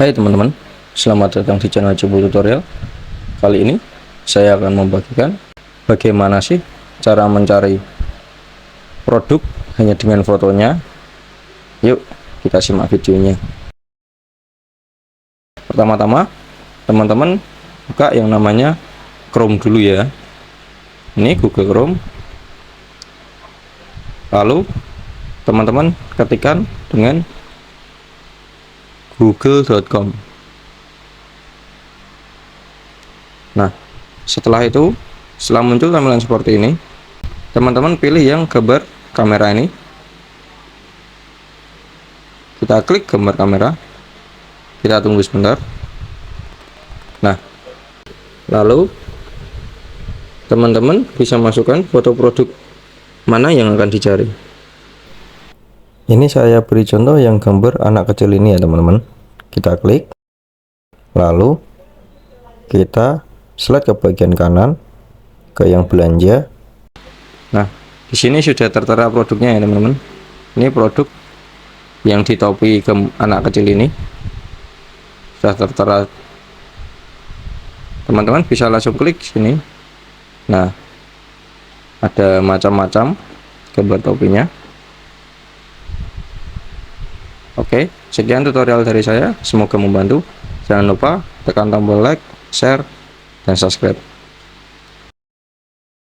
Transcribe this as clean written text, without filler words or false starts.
Hai teman-teman, selamat datang di channel Cobo Tutorial. Kali ini saya akan membagikan bagaimana sih cara mencari produk hanya dengan fotonya. Yuk kita simak videonya. Pertama-tama teman-teman buka yang namanya Chrome dulu ya. Ini Google Chrome. Lalu teman-teman ketikkan dengan google.com. Nah, setelah muncul tampilan seperti ini, teman-teman pilih yang gambar kamera ini. Kita klik gambar kamera, kita tunggu sebentar. Nah, lalu teman-teman bisa masukkan foto produk mana yang akan dicari. Ini saya beri contoh yang gambar anak kecil ini ya teman-teman. Kita klik, lalu kita slide ke bagian kanan ke yang belanja. Nah, di sini sudah tertera produknya ya teman-teman. Ini produk yang di topi anak kecil ini sudah tertera. Teman-teman bisa langsung klik sini. Nah, ada macam-macam gambar topinya. Oke, sekian tutorial dari saya, semoga membantu. Jangan lupa tekan tombol like, share, dan subscribe.